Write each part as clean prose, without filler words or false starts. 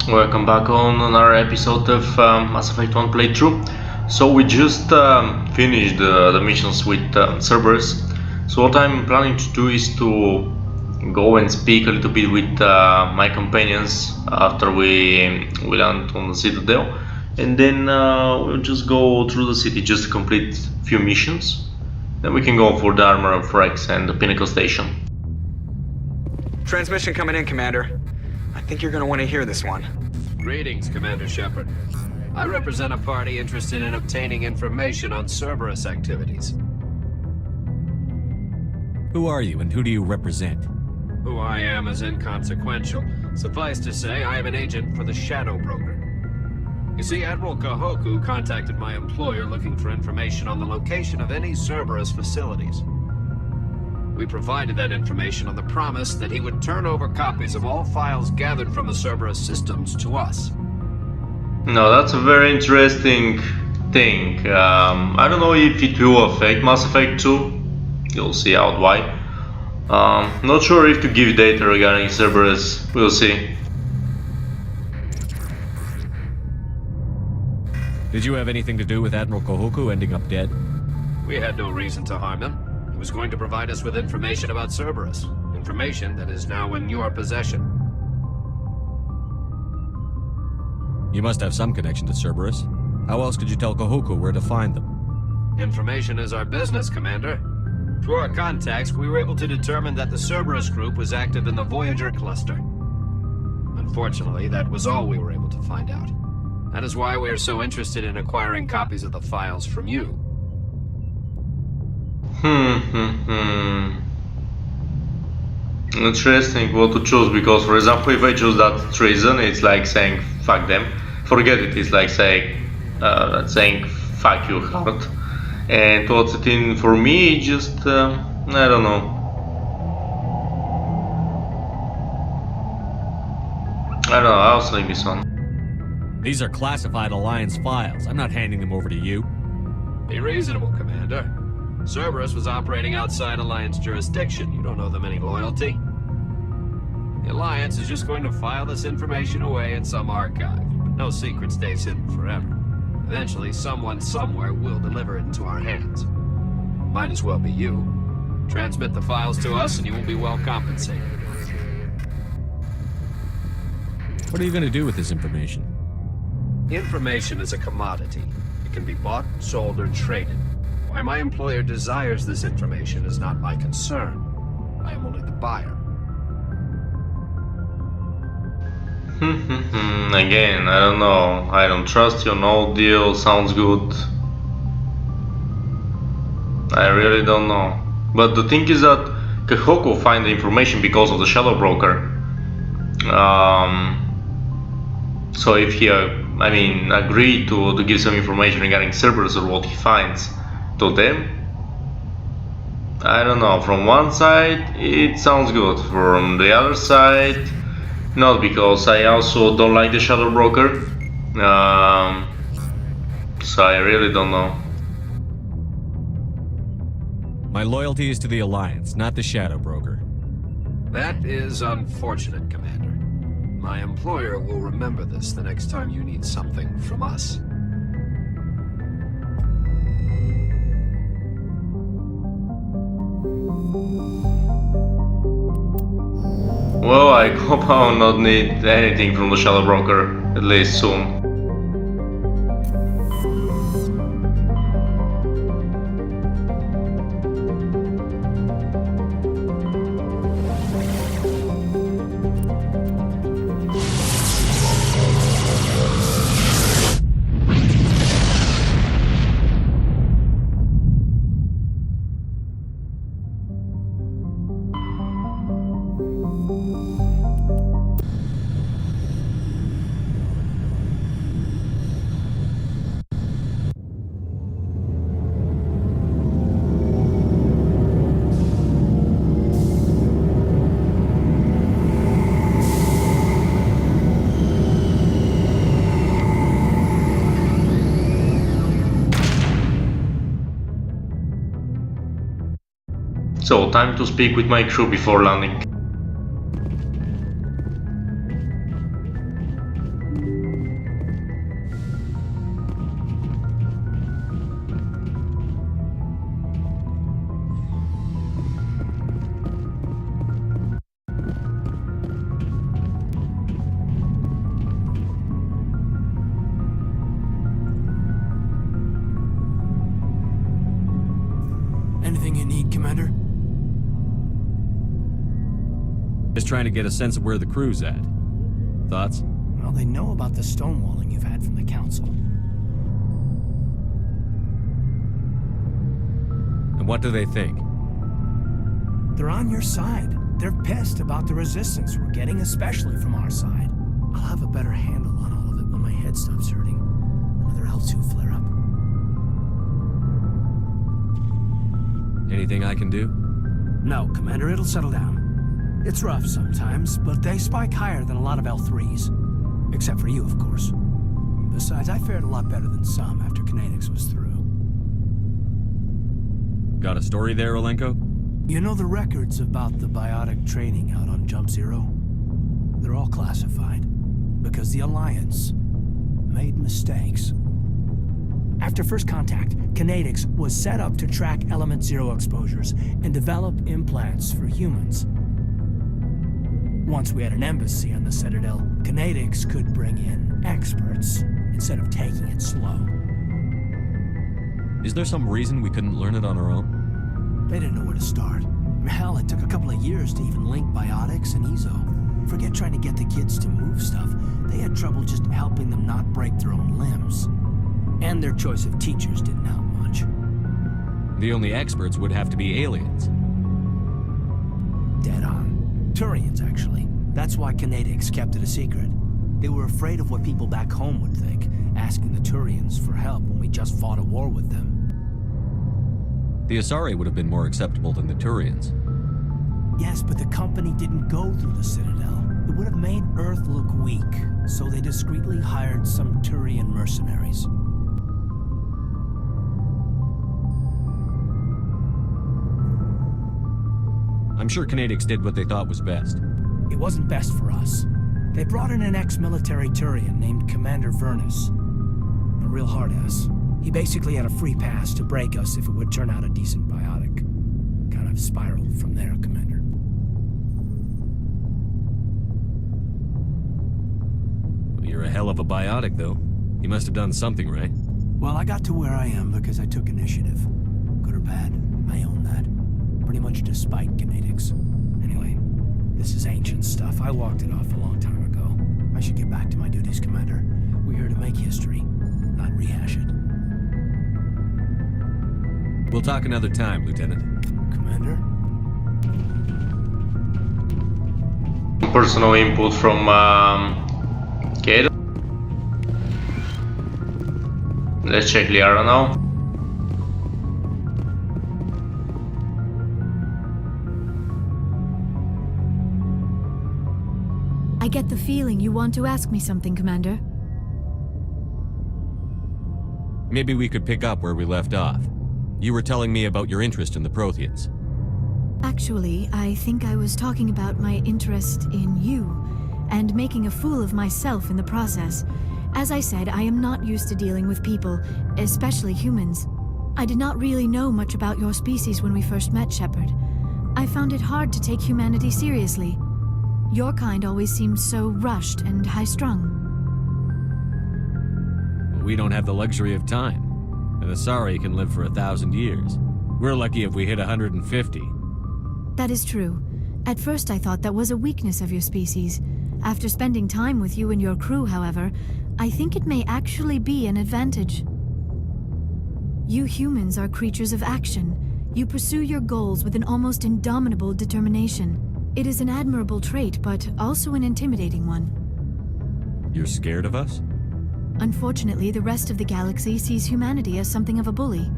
Welcome back on another episode of Mass Effect 1 playthrough. So we just finished the missions with Cerberus. So what I'm planning to do is to go and speak a little bit with my companions after we land on the Citadel. And then we'll just go through the city just to complete a few missions. Then we can go for the Armor of Rex and the Pinnacle Station. Transmission coming in, Commander. I think you're gonna want to hear this one. Greetings, Commander Shepard. I represent a party interested in obtaining information on Cerberus activities. Who are you and who do you represent? Who I am is inconsequential. Suffice to say, I am an agent for the Shadow Broker. You see, Admiral Kahoku contacted my employer looking for information on the location of any Cerberus facilities. We provided that information on the promise that he would turn over copies of all files gathered from the Cerberus systems to us. No, that's a very interesting thing. I don't know if it will affect Mass Effect 2. You'll see out why. Not sure if to give data regarding Cerberus. We'll see. Did you have anything to do with Admiral Kahoku ending up dead? We had no reason to harm him. He was going to provide us with information about Cerberus. Information that is now in your possession. You must have some connection to Cerberus. How else could you tell Kahoku where to find them? Information is our business, Commander. Through our contacts, we were able to determine that the Cerberus group was active in the Voyager cluster. Unfortunately, that was all we were able to find out. That is why we are so interested in acquiring copies of the files from you. Interesting what to choose, because for example if I choose that treason, it's like saying fuck them. Forget it, it's like saying fuck you hard. And what's it in for me, just I don't know. I'll select this one. These are classified Alliance files. I'm not handing them over to you. Be reasonable, Commander. Cerberus was operating outside Alliance jurisdiction. You don't owe them any loyalty. The Alliance is just going to file this information away in some archive. But no secret stays hidden forever. Eventually, someone somewhere will deliver it into our hands. Might as well be you. Transmit the files to us and you will be well compensated. What are you going to do with this information? Information is a commodity. It can be bought, sold, or traded. Why my employer desires this information is not my concern. I am only the buyer. Again, I don't know. I don't trust you. No deal. Sounds good. I really don't know. But the thing is that Kahoku find the information because of the Shadow Broker. So if he, agreed to give some information regarding Cerberus or what he finds to them, I don't know. From one side, it sounds good. From the other side, not, because I also don't like the Shadow Broker. So I really don't know. My loyalty is to the Alliance, not the Shadow Broker. That is unfortunate, Commander. My employer will remember this the next time you need something from us. Well, I hope I will not need anything from the Shadow Broker, at least soon. So, time to speak with my crew before landing. trying to get a sense of where the crew's at. Thoughts? Well, they know about the stonewalling you've had from the Council. And what do they think? They're on your side. They're pissed about the resistance we're getting, especially from our side. I'll have a better handle on all of it when my head stops hurting. Another L2 flare-up. Anything I can do? No, Commander, it'll settle down. It's rough sometimes, but they spike higher than a lot of L3s. Except for you, of course. Besides, I fared a lot better than some after Kinetics was through. Got a story there, Olenko? You know the records about the biotic training out on Jump Zero? They're all classified, because the Alliance made mistakes. After first contact, Kinetics was set up to track Element Zero exposures and develop implants for humans. Once we had an embassy on the Citadel, Kinetics could bring in experts instead of taking it slow. Is there some reason we couldn't learn it on our own? They didn't know where to start. Hell, it took a couple of years to even link biotics and EZO. Forget trying to get the kids to move stuff. They had trouble just helping them not break their own limbs. And their choice of teachers didn't help much. The only experts would have to be aliens. Dead on. Turians, actually. That's why Kinetics kept it a secret. They were afraid of what people back home would think, asking the Turians for help when we just fought a war with them. The Asari would have been more acceptable than the Turians. Yes, but the company didn't go through the Citadel. It would have made Earth look weak, so they discreetly hired some Turian mercenaries. I'm sure Kinetics did what they thought was best. It wasn't best for us. They brought in an ex-military Turian named Commander Vernus. A real hard-ass. He basically had a free pass to break us if it would turn out a decent biotic. Kind of spiraled from there, Commander. Well, you're a hell of a biotic, though. You must have done something right. Well, I got to where I am because I took initiative. Good or bad, I own that. Pretty much despite Kinetics. Anyway, this is ancient stuff. I walked it off a long time ago. I should get back to my duties, Commander. We're here to make history, not rehash it. We'll talk another time, Lieutenant. Commander? Personal input from Kate. Let's check Liara now. I get the feeling you want to ask me something, Commander. Maybe we could pick up where we left off. You were telling me about your interest in the Protheans. Actually, I think I was talking about my interest in you, and making a fool of myself in the process. As I said, I am not used to dealing with people, especially humans. I did not really know much about your species when we first met, Shepard. I found it hard to take humanity seriously. Your kind always seemed so rushed and high-strung. We don't have the luxury of time. An Asari can live for 1,000 years. We're lucky if we hit 150. That is true. At first I thought that was a weakness of your species. After spending time with you and your crew, however, I think it may actually be an advantage. You humans are creatures of action. You pursue your goals with an almost indomitable determination. It is an admirable trait, but also an intimidating one. You're scared of us? Unfortunately, the rest of the galaxy sees humanity as something of a bully.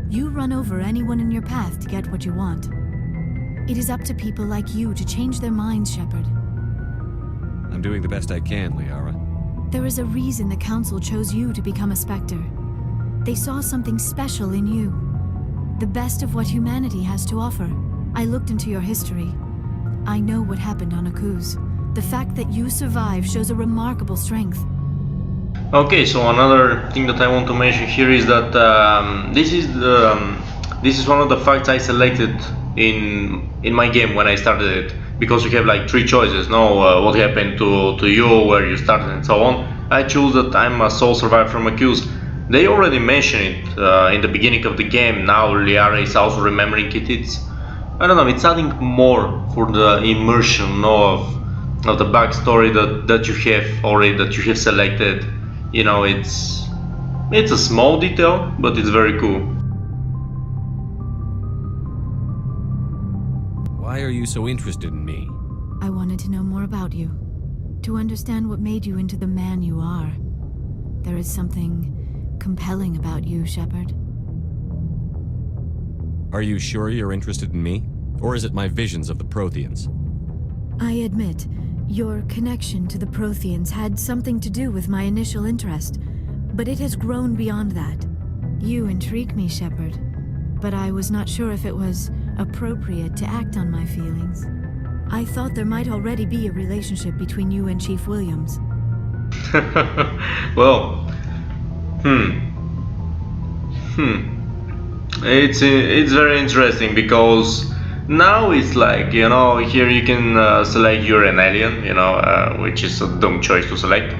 You run over anyone in your path to get what you want. It is up to people like you to change their minds, Shepard. I'm doing the best I can, Liara. There is a reason the Council chose you to become a Spectre. They saw something special in you. The best of what humanity has to offer. I looked into your history. I know what happened on Akuz. The fact that you survived shows a remarkable strength. Okay, so another thing that I want to mention here is that this is one of the facts I selected in my game when I started it, because you have like 3 choices. What happened to you, where you started, and so on. I chose that I'm a sole survivor from Akuz. They already mentioned it in the beginning of the game. Now Liara is also remembering it. I don't know, it's adding more for the immersion of the backstory that you have already, that you have selected. You know, it's a small detail, but it's very cool. Why are you so interested in me? I wanted to know more about you, to understand what made you into the man you are. There is something compelling about you, Shepard. Are you sure you're interested in me? Or is it my visions of the Protheans? I admit, your connection to the Protheans had something to do with my initial interest, but it has grown beyond that. You intrigue me, Shepard, but I was not sure if it was appropriate to act on my feelings. I thought there might already be a relationship between you and Chief Williams. Well, it's very interesting because now it's like, you know, here you can select you're an alien, you know, which is a dumb choice to select.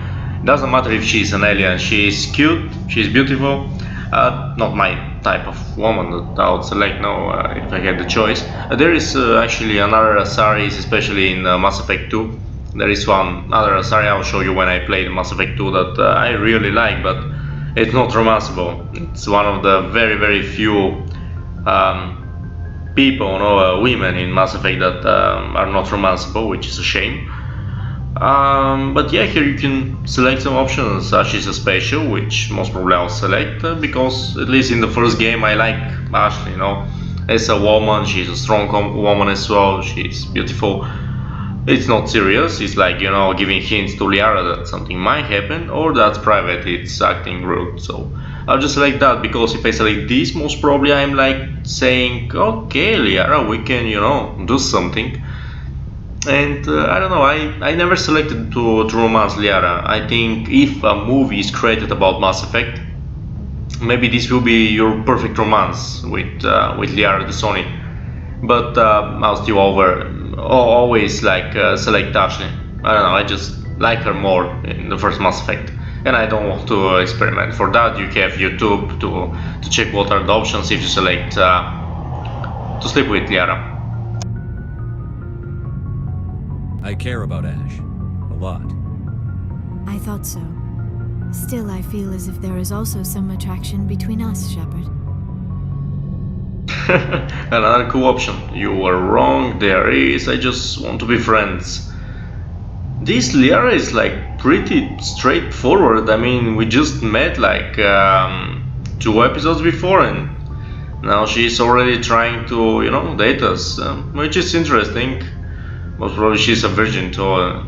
Doesn't matter if she's an alien, she's cute, she's beautiful. Not my type of woman that I would select, no, if I had the choice. There is actually another Asaris, especially in Mass Effect 2. There is one other Asari I'll show you when I played Mass Effect 2 that I really like, but it's not romanceable. It's one of the very, very few people, no, women in Mass Effect that are not romanceable, which is a shame. But yeah, here you can select some options, such as a special, which most probably I'll select, because at least in the first game I like Ashley, you know. As a woman, she's a strong woman as well, she's beautiful. It's not serious, it's like, you know, giving hints to Liara that something might happen, or that's private, it's acting rude. So I'll just select that, because if I select this, most probably I'm like saying, okay Liara, we can, you know, do something. And I don't know, I never selected to romance Liara. I think if a movie is created about Mass Effect, maybe this will be your perfect romance with Liara the Sony. But I'll still always like select Ashley. I don't know, I just like her more in the first Mass Effect. And I don't want to experiment. For that you have YouTube to check what are the options if you select to sleep with Liara. I care about Ash. A lot. I thought so. Still, I feel as if there is also some attraction between us, Shepard. Another cool option. You were wrong, there is, I just want to be friends. This Liara is like pretty straightforward. I mean, we just met like 2 episodes before and now she's already trying to, you know, date us, which is interesting. Most probably she's a virgin, so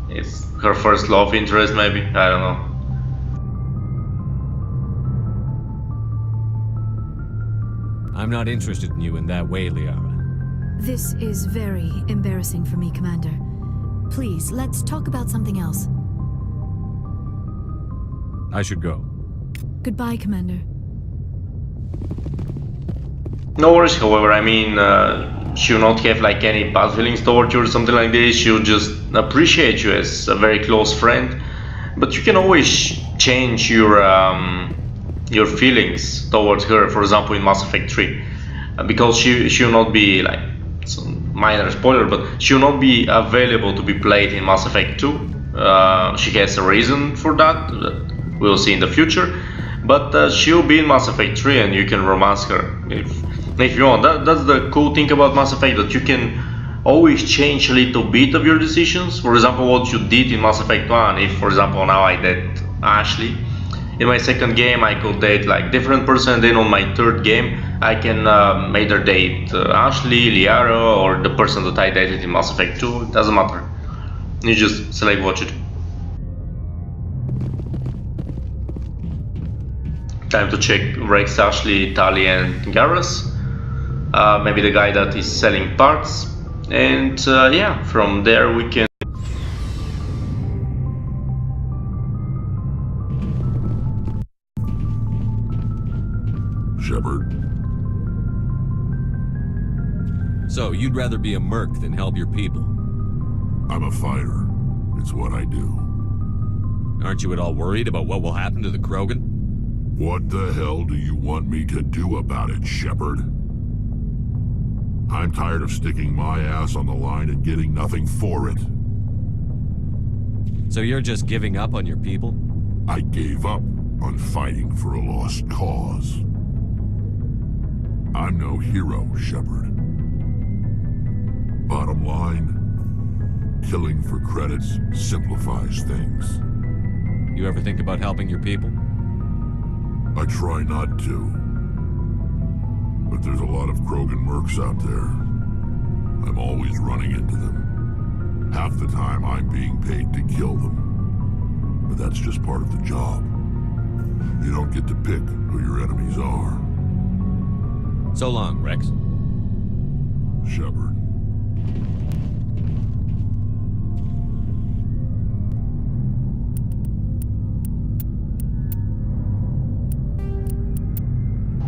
it's her first love interest maybe, I don't know. I'm not interested in you in that way, Liara. This is very embarrassing for me, Commander. Please, let's talk about something else. I should go. Goodbye, Commander. No worries, however, I mean, she'll not have like any bad feelings towards you or something like this. She'll just appreciate you as a very close friend. But you can always change your feelings towards her, for example in Mass Effect 3. Because she'll not be, like, some minor spoiler, but she'll not be available to be played in Mass Effect 2. She has a reason for that we'll see in the future. But she'll be in Mass Effect 3 and you can romance her if you want. That's the cool thing about Mass Effect, that you can always change a little bit of your decisions. For example, what you did in Mass Effect 1, if for example now I date Ashley, in my second game I could date like different person, then on my third game I can either date Ashley, Liara, or the person that I dated in Mass Effect 2, it doesn't matter. You just select what you do. Time to check Rex, Ashley, Tali and Garrus. Maybe the guy that is selling parts. And yeah, from there we can... Shepard. So, you'd rather be a merc than help your people? I'm a fighter. It's what I do. Aren't you at all worried about what will happen to the Krogan? What the hell do you want me to do about it, Shepard? I'm tired of sticking my ass on the line and getting nothing for it. So you're just giving up on your people? I gave up on fighting for a lost cause. I'm no hero, Shepard. Bottom line, killing for credits simplifies things. You ever think about helping your people? I try not to. But there's a lot of Krogan mercs out there. I'm always running into them. Half the time I'm being paid to kill them. But that's just part of the job. You don't get to pick who your enemies are. So long, Rex. Shepard.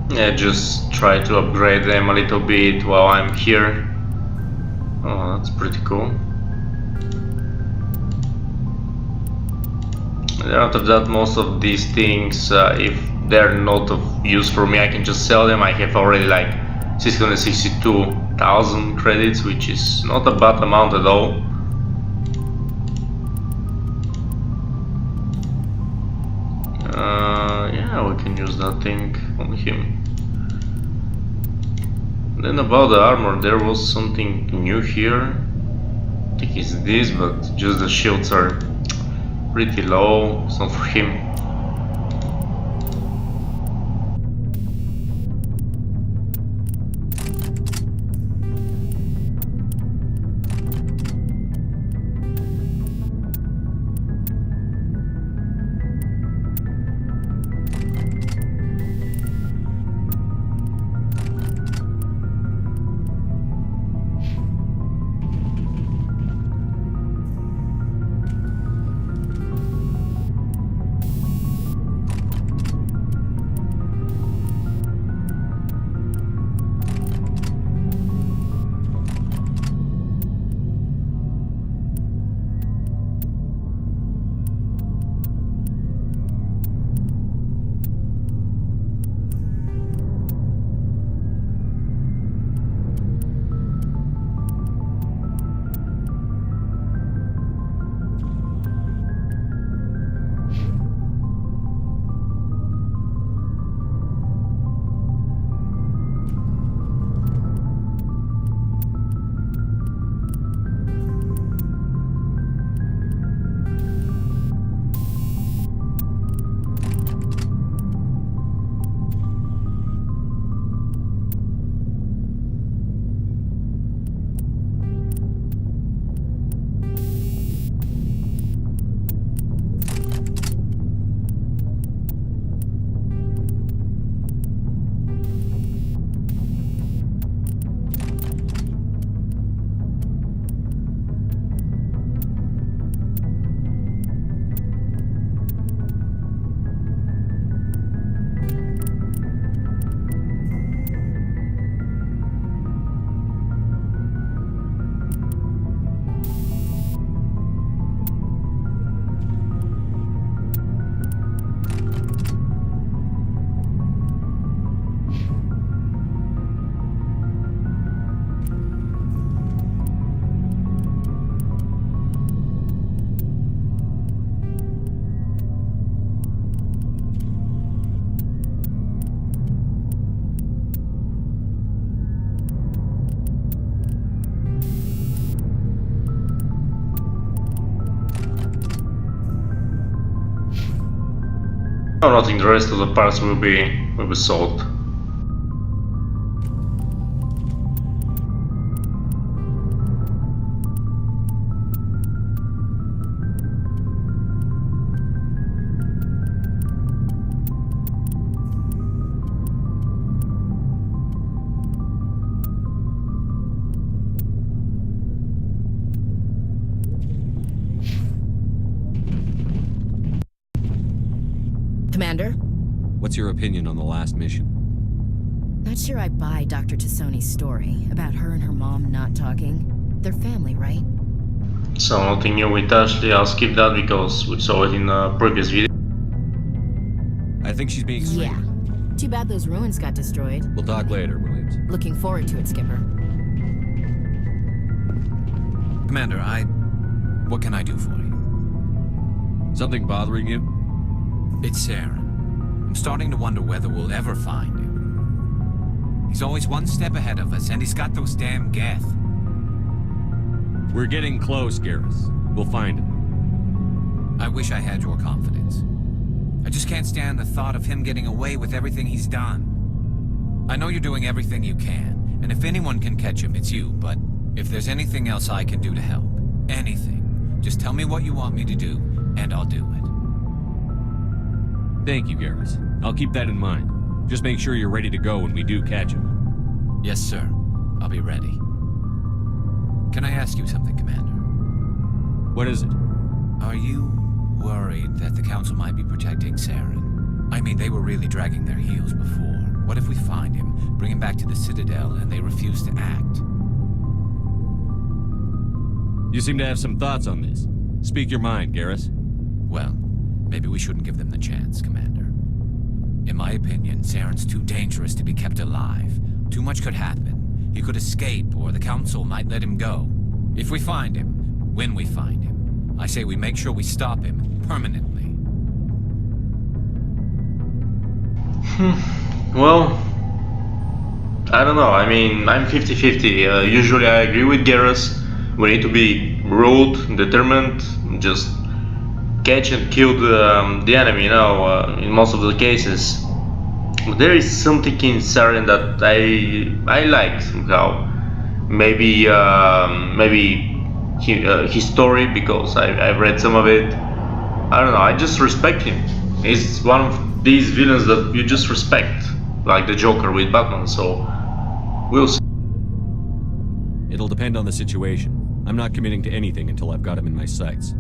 Yeah, just try to upgrade them a little bit while I'm here. Oh, that's pretty cool. And after that, most of these things, if they're not of use for me, I can just sell them. I have already like 662,000 credits, which is not a bad amount at all. Yeah, we can use that thing on him. Then about the armor, there was something new here. I think it's this, but just the shields are pretty low. It's not for him. I don't think the rest of the parts will be sold. Commander? What's your opinion on the last mission? Not sure I buy Dr. Tassoni's story about her and her mom not talking. They're family, right? So nothing new with Ashley. I'll skip that because we saw it in a previous video. I think she's being sweet. Yeah. Too bad those ruins got destroyed. We'll talk later, Williams. Looking forward to it, Skipper. Commander, what can I do for you? Something bothering you? It's Saren. I'm starting to wonder whether we'll ever find him. He's always one step ahead of us, and he's got those damn Geth. We're getting close, Garrus. We'll find him. I wish I had your confidence. I just can't stand the thought of him getting away with everything he's done. I know you're doing everything you can, and if anyone can catch him, it's you, but if there's anything else I can do to help, anything, just tell me what you want me to do, and I'll do it. Thank you, Garrus. I'll keep that in mind. Just make sure you're ready to go when we do catch him. Yes, sir. I'll be ready. Can I ask you something, Commander? What is it? Are you worried that the Council might be protecting Saren? I mean, they were really dragging their heels before. What if we find him, bring him back to the Citadel, and they refuse to act? You seem to have some thoughts on this. Speak your mind, Garrus. Well, maybe we shouldn't give them the chance, Commander. In my opinion, Saren's too dangerous to be kept alive. Too much could happen. He could escape, or the Council might let him go. If we find him, when we find him, I say we make sure we stop him permanently. Well, I don't know. I mean, I'm 50-50. Usually I agree with Garrus. We need to be rude, determined, just catch and kill the enemy, you know, in most of the cases. But there is something in Saren that I like somehow. Maybe his story, because I've read some of it. I don't know, I just respect him. He's one of these villains that you just respect, like the Joker with Batman, so we'll see. It'll depend on the situation. I'm not committing to anything until I've got him in my sights.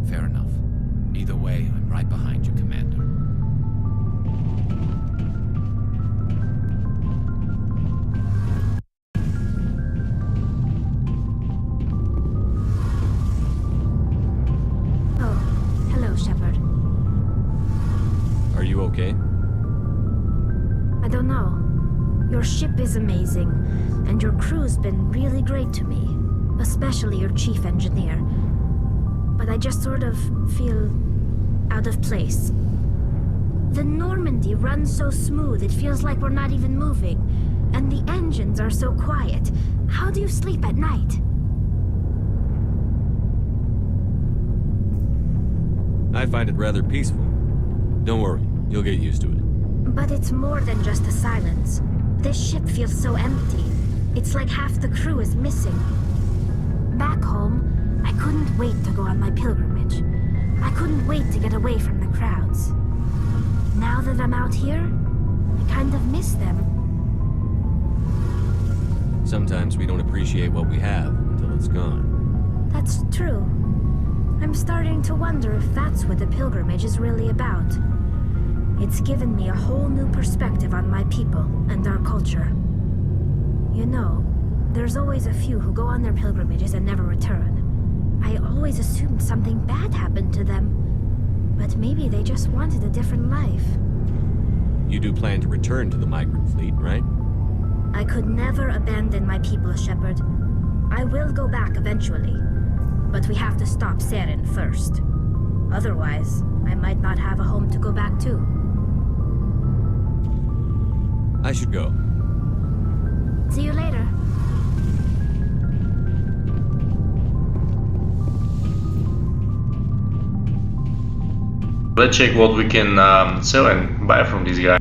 Fair enough. Either way, I'm right behind you, Commander. Oh, hello, Shepard. Are you okay? I don't know. Your ship is amazing, and your crew's been really great to me, especially your chief engineer. But I just sort of feel out of place. The Normandy runs so smooth, it feels like we're not even moving. And the engines are so quiet. How do you sleep at night? I find it rather peaceful. Don't worry, you'll get used to it. But it's more than just the silence. This ship feels so empty. It's like half the crew is missing. Back home, I couldn't wait to go on my pilgrimage. I couldn't wait to get away from the crowds. Now that I'm out here, I kind of miss them. Sometimes we don't appreciate what we have until it's gone. That's true. I'm starting to wonder if that's what the pilgrimage is really about. It's given me a whole new perspective on my people and our culture. You know, there's always a few who go on their pilgrimages and never return. I always assumed something bad happened to them. But maybe they just wanted a different life. You do plan to return to the migrant fleet, right? I could never abandon my people, Shepard. I will go back eventually. But we have to stop Saren first. Otherwise, I might not have a home to go back to. I should go. See you later. Let's check what we can sell and buy from this guy.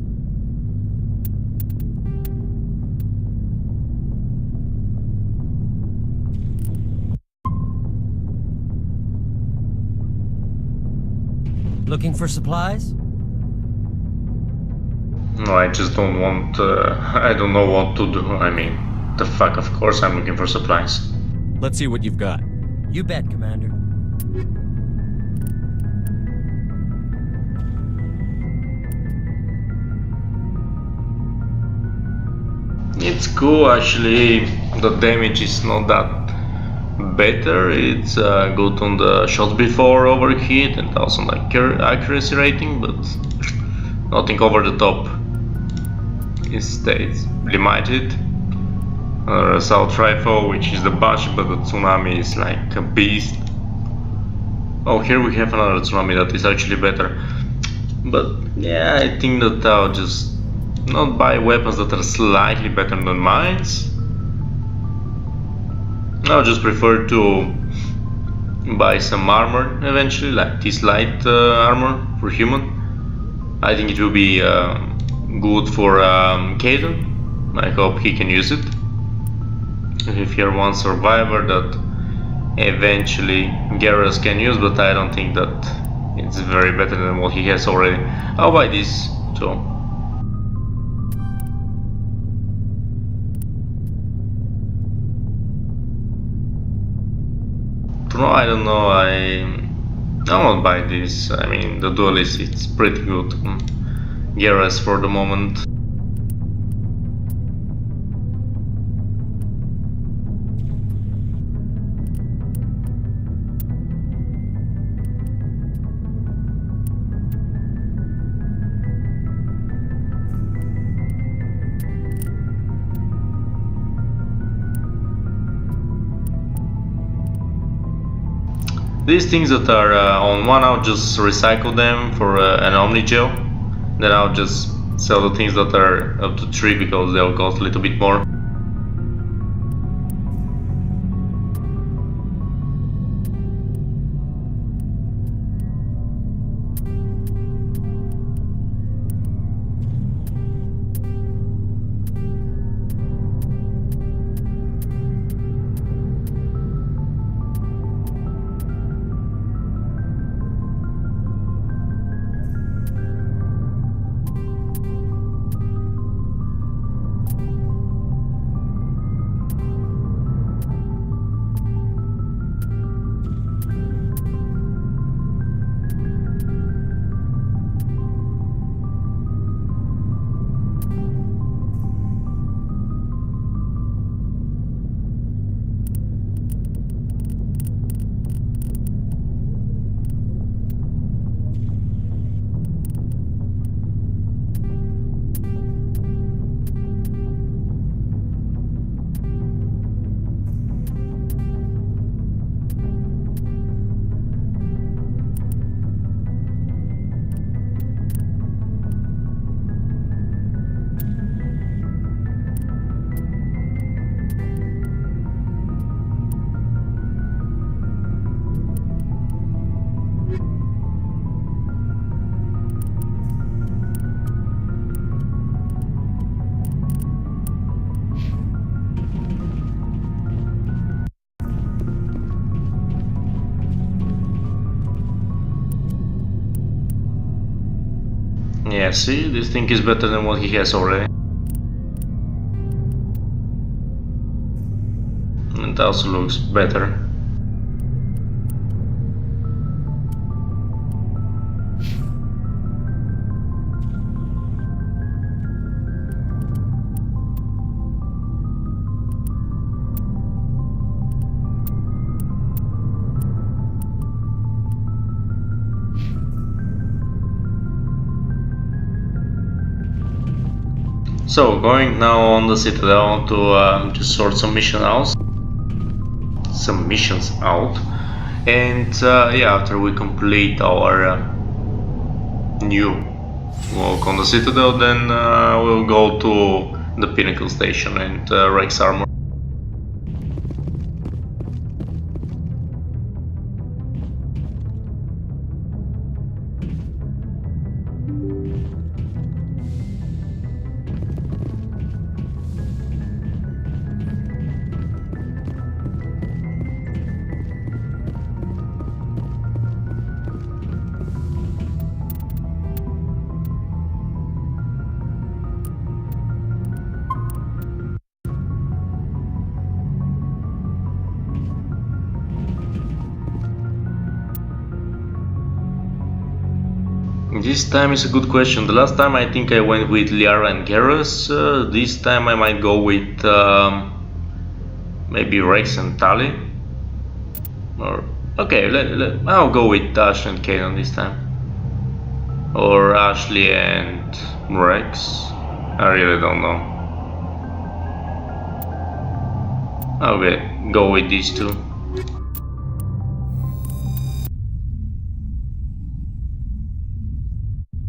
Looking for supplies? No, I just don't want, I don't know what to do. I mean, the fuck, of course I'm looking for supplies. Let's see what you've got. You bet, Commander. It's cool, actually. The damage is not that better. It's good on the shots before overheat and also on the accuracy rating, but nothing over the top. It stays limited. assault rifle, which is the Bash, but the Tsunami is like a beast. Oh, here we have another Tsunami that is actually better. But yeah, I think that I'll just not buy weapons that are slightly better than mines. I'll just prefer to buy some armor eventually, like this light armor for human. I think it will be good for Kaidan. I hope he can use it. If you're one survivor that eventually Garrus can use, but I don't think that it's very better than what he has already. I'll buy this too. No, I don't know, I won't buy this. I mean, the Duelist, it's pretty good. Garrus for the moment. These things that are on one, I'll just recycle them for an Omni Gel. Then I'll just sell the things that are up to 3 because they'll cost a little bit more. Yeah, see, this thing is better than what he has already. And it also looks better. So, going now on the Citadel to sort some missions out, and yeah, after we complete our new walk on the Citadel, then we'll go to the Pinnacle Station and Rex Armor. This time is a good question. The last time I think I went with Liara and Garrus. This time I might go with maybe Rex and Tali. Or okay, I'll go with Ashley and Kaidan this time. Or Ashley and Rex. I really don't know. Okay, go with these two.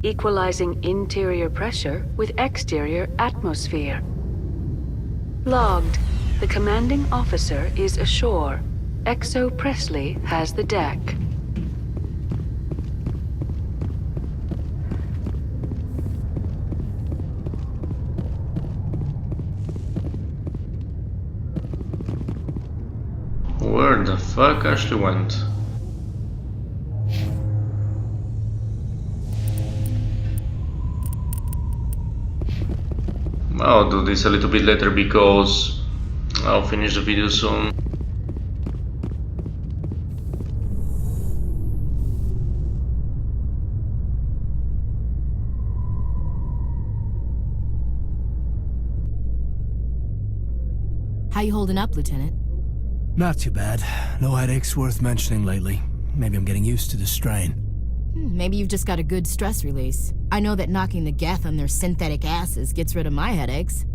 Equalizing interior pressure with exterior atmosphere. Logged. The commanding officer is ashore. Exo Presley has the deck. Where the fuck Ashley went? I'll do this a little bit later because I'll finish the video soon. How you holding up, Lieutenant? Not too bad. No headaches worth mentioning lately. Maybe I'm getting used to the strain. Maybe you've just got a good stress release. I know that knocking the Geth on their synthetic asses gets rid of my headaches.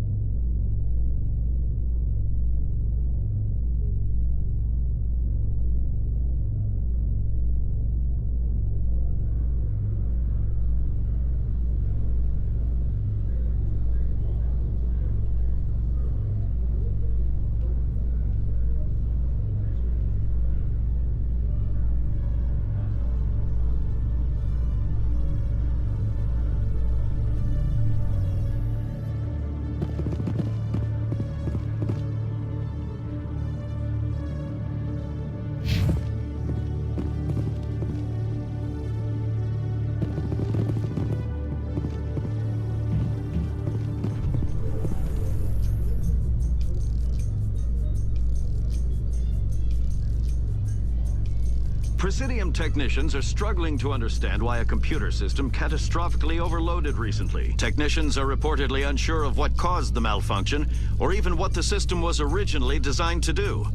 Presidium technicians are struggling to understand why a computer system catastrophically overloaded recently. Technicians are reportedly unsure of what caused the malfunction, or even what the system was originally designed to do.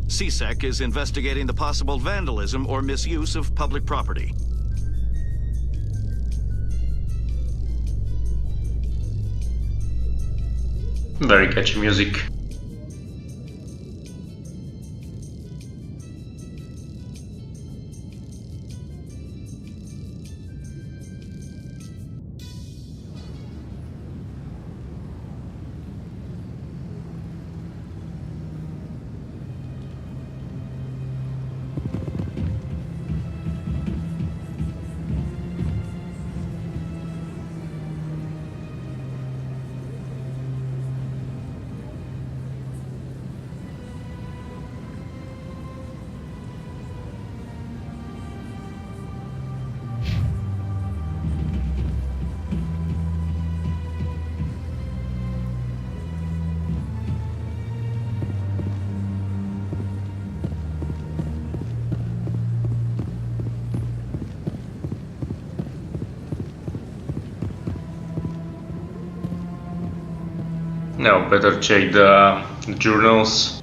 CSEC is investigating the possible vandalism or misuse of public property. Very catchy music. Now better check the journals.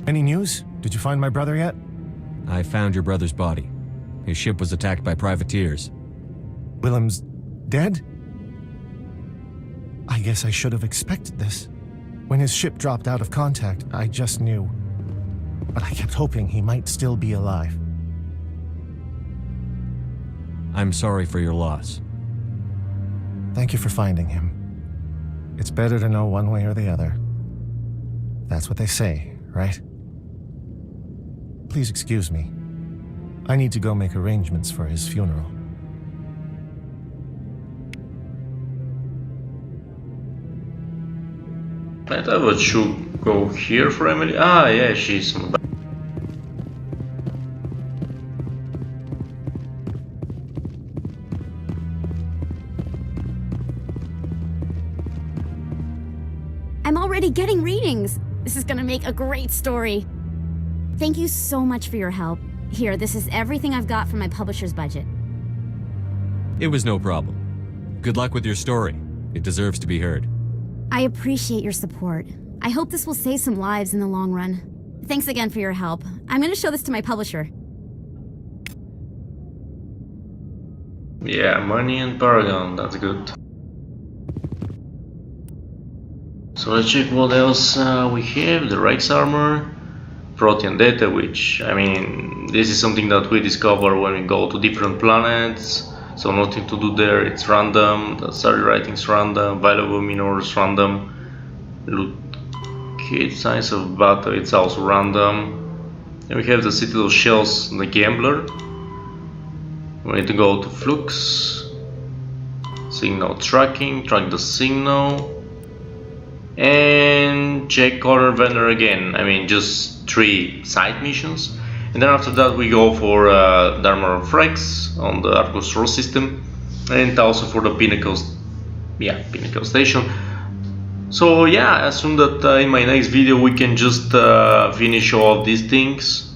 Any news? Did you find my brother yet? I found your brother's body. His ship was attacked by privateers. Willem's dead? I guess I should have expected this. When his ship dropped out of contact, I just knew. But I kept hoping he might still be alive. I'm sorry for your loss. Thank you for finding him. It's better to know one way or the other. That's what they say, right? Please excuse me. I need to go make arrangements for his funeral. I thought we should go here for Emily. Ah, yeah, she's. make a great story. Thank you so much for your help. Here, this is everything I've got from my publisher's budget. It was no problem. Good luck with your story. It deserves to be heard. I appreciate your support. I hope this will save some lives in the long run. Thanks again for your help. I'm going to show this to my publisher. Yeah, money and Paragon, that's good. So let's check what else we have. The Rex armor, Protean data, which, I mean, this is something that we discover when we go to different planets. So nothing to do there, it's random. The starry writing's random, valuable minerals random. Loot kit, signs of battle, it's also random. And we have the Citadel Shells, the Gambler. We need to go to Flux, signal tracking, track the signal, and check Corner Vendor again. I mean, just 3 side missions. And then after that we go for the Armor of Rex on the Arcus Roll system, and also for the Pinnacle Station. So yeah, I assume that in my next video we can just finish all of these things.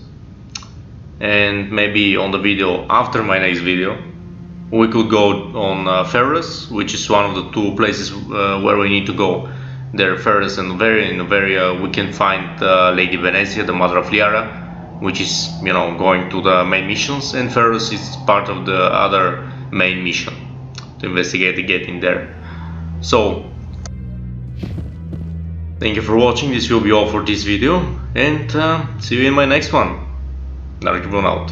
And maybe on the video after my next video we could go on Ferrous, which is one of the 2 places where we need to go. There, Ferrous and Noveria, we can find Lady Venezia, the Mother of Liara, which is, you know, going to the main missions, and Ferrous is part of the other main mission to investigate and get in there. So thank you for watching. This will be all for this video, and see you in my next one. Dark Blown out.